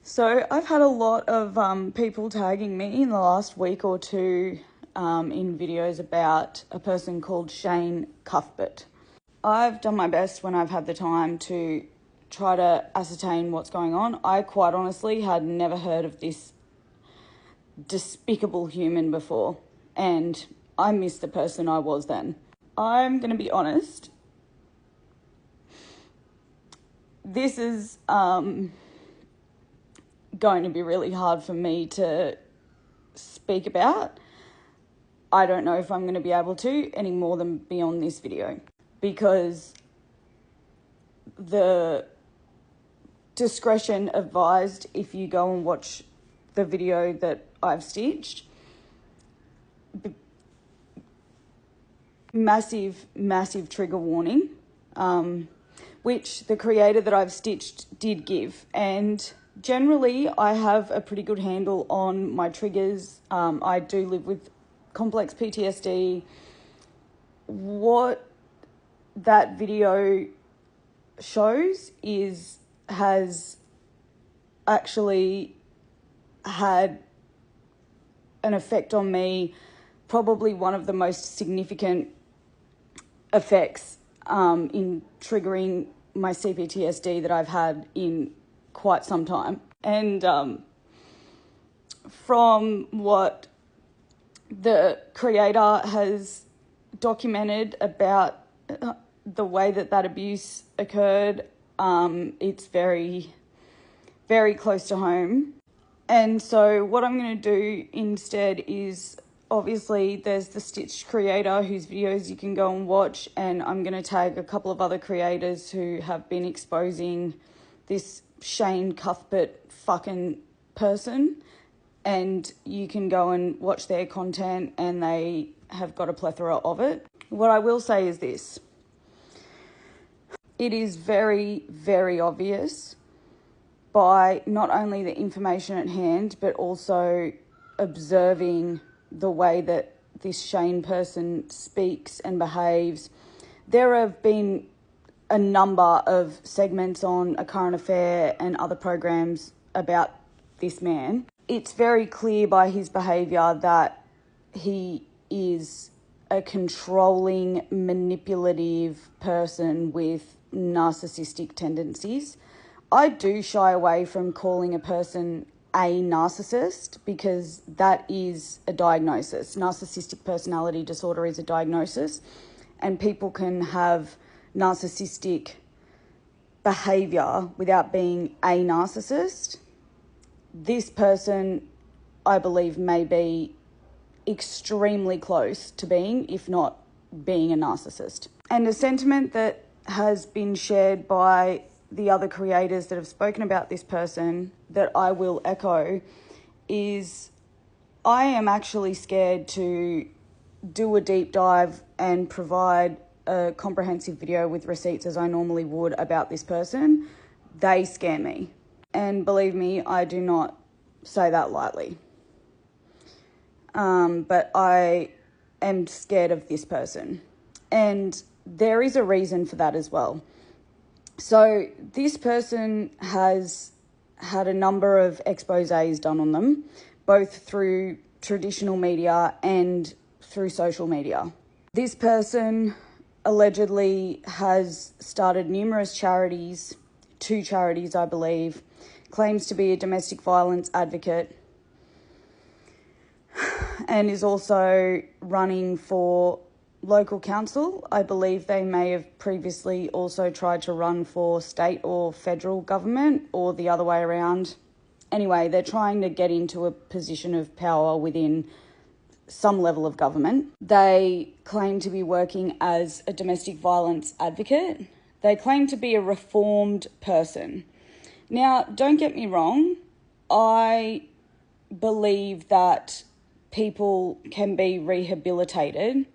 So I've had a lot of people tagging me in the last week or two in videos about a person called Shane Cuthbert. I've done my best when I've had the time to try to ascertain what's going on. I quite honestly had never heard of this despicable human before, and I miss the person I was then. I'm going to be honest. This is going to be really hard for me to speak about. I don't know if I'm going to be able to any more than be on this video, because the discretion advised if you go and watch the video that I've stitched. Massive trigger warning, which the creator that I've stitched did give. And generally, I have a pretty good handle on my triggers. I do live with complex PTSD. What that video shows has actually had an effect on me, probably one of the most significant effects in triggering my CPTSD that I've had in quite some time. And from what the creator has documented about the way that abuse occurred, it's very, very close to home. And so what I'm going to do instead is, obviously there's the Stitched creator whose videos you can go and watch, and I'm going to tag a couple of other creators who have been exposing this Shane Cuthbert fucking person, and you can go and watch their content, and they have got a plethora of it. What I will say is this. It is very, very obvious by not only the information at hand, but also observing the way that this Shane person speaks and behaves. There have been a number of segments on A Current Affair and other programs about this man. It's very clear by his behaviour that he is a controlling, manipulative person with narcissistic tendencies. I do shy away from calling a person a narcissist, because that is a diagnosis. Narcissistic personality disorder is a diagnosis, and people can have narcissistic behaviour without being a narcissist. This person, I believe, may be extremely close to being, if not being, a narcissist. And a sentiment that has been shared by the other creators that have spoken about this person that I will echo is, I am actually scared to do a deep dive and provide a comprehensive video with receipts as I normally would about this person. They scare me. And believe me, I do not say that lightly. But I am scared of this person. And there is a reason for that as well. So this person has had a number of exposés done on them, both through traditional media and through social media. This person allegedly has started numerous charities, 2 charities I believe, claims to be a domestic violence advocate, and is also running for local council. I believe they may have previously also tried to run for state or federal government, or the other way around. Anyway, they're trying to get into a position of power within some level of government. They claim to be working as a domestic violence advocate. They claim to be a reformed person. Now, don't get me wrong, I believe that people can be rehabilitated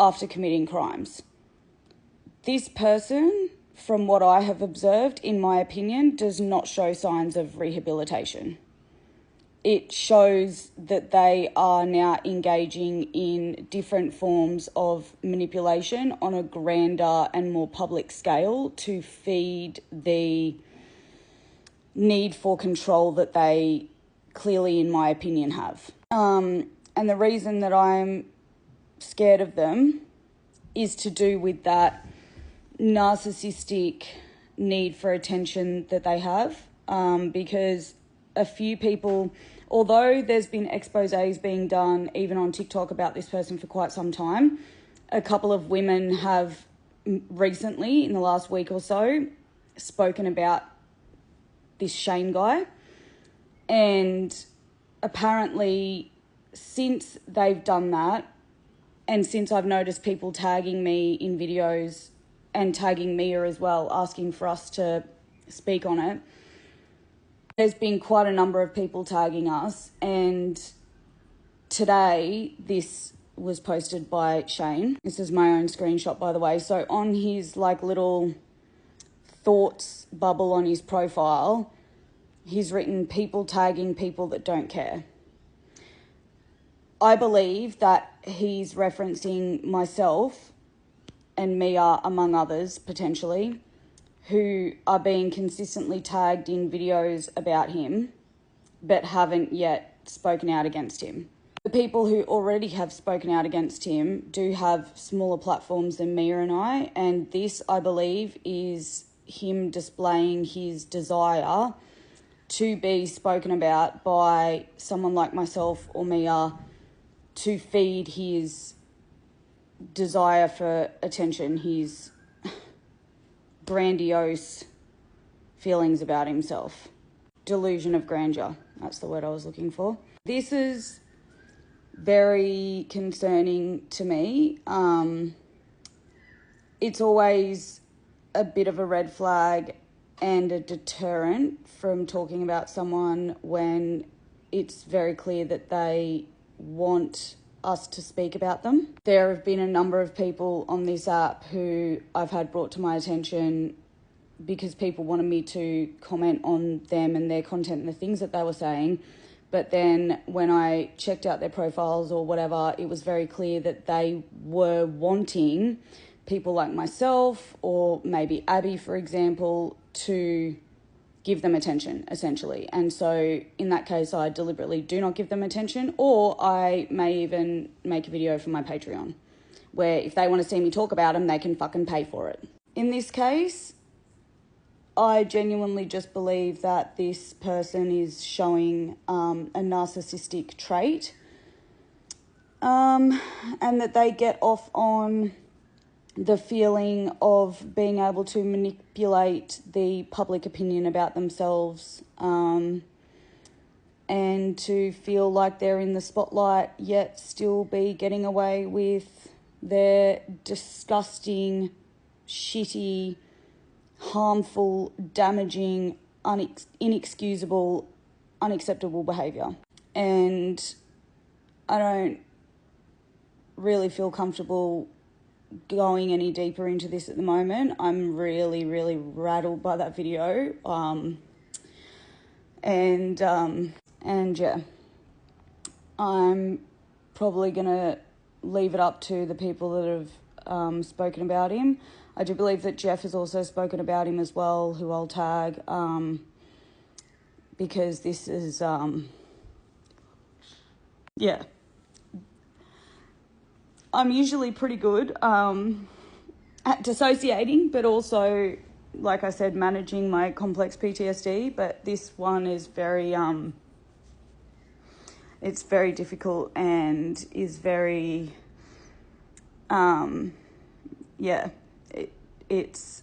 after committing crimes. This person, from what I have observed, in my opinion, does not show signs of rehabilitation. it shows that they are now engaging in different forms of manipulation on a grander and more public scale to feed the need for control that they clearly, in my opinion, have. And the reason that I'm scared of them is to do with that narcissistic need for attention that they have, because a few people, although there's been exposés being done even on TikTok about this person for quite some time, a couple of women have recently, in the last week or so, spoken about this Shane guy. And apparently, since they've done that, and since I've noticed people tagging me in videos and tagging Mia as well, asking for us to speak on it, there's been quite a number of people tagging us. And today, this was posted by Shane. This is my own screenshot, by the way. So on his like little thoughts bubble on his profile, he's written people tagging people that don't care. I believe that he's referencing myself and Mia, among others, potentially, who are being consistently tagged in videos about him, but haven't yet spoken out against him. The people who already have spoken out against him do have smaller platforms than Mia and I, and this, I believe, is him displaying his desire to be spoken about by someone like myself or Mia to feed his desire for attention, his grandiose feelings about himself. Delusion of grandeur, that's the word I was looking for. This is very concerning to me. It's always a bit of a red flag and a deterrent from talking about someone when it's very clear that they want us to speak about them. There have been a number of people on this app who I've had brought to my attention because people wanted me to comment on them and their content and the things that they were saying. But then when I checked out their profiles or whatever, it was very clear that they were wanting people like myself or maybe Abby, for example, to give them attention, essentially. And so in that case, I deliberately do not give them attention, or I may even make a video for my Patreon where if they want to see me talk about them, they can fucking pay for it. In this case, I genuinely just believe that this person is showing a narcissistic trait, and that they get off on the feeling of being able to manipulate the public opinion about themselves, and to feel like they're in the spotlight yet still be getting away with their disgusting, shitty, harmful, damaging, inexcusable, unacceptable behaviour. And I don't really feel comfortable going any deeper into this at the moment. I'm really, really rattled by that video. And yeah, I'm probably going to leave it up to the people that have spoken about him. I do believe that Jeff has also spoken about him as well, who I'll tag, because this is, yeah. I'm usually pretty good at dissociating, but also, like I said, managing my complex PTSD. But this one is very, it's very difficult and is very, yeah, it's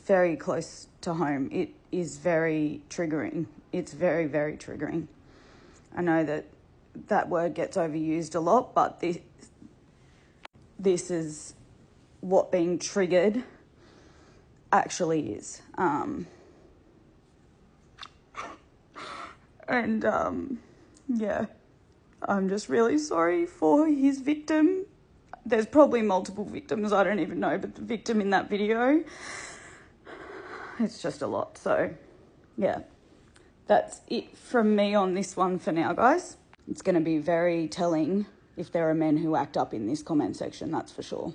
very close to home. It is very triggering. It's very, very triggering. I know that word gets overused a lot, but this is what being triggered actually is. Yeah, I'm just really sorry for his victim. There's probably multiple victims, I don't even know, but the victim in that video, it's just a lot. So, yeah, That's it from me on this one for now, guys. It's going to be very telling if there are men who act up in this comment section, that's for sure.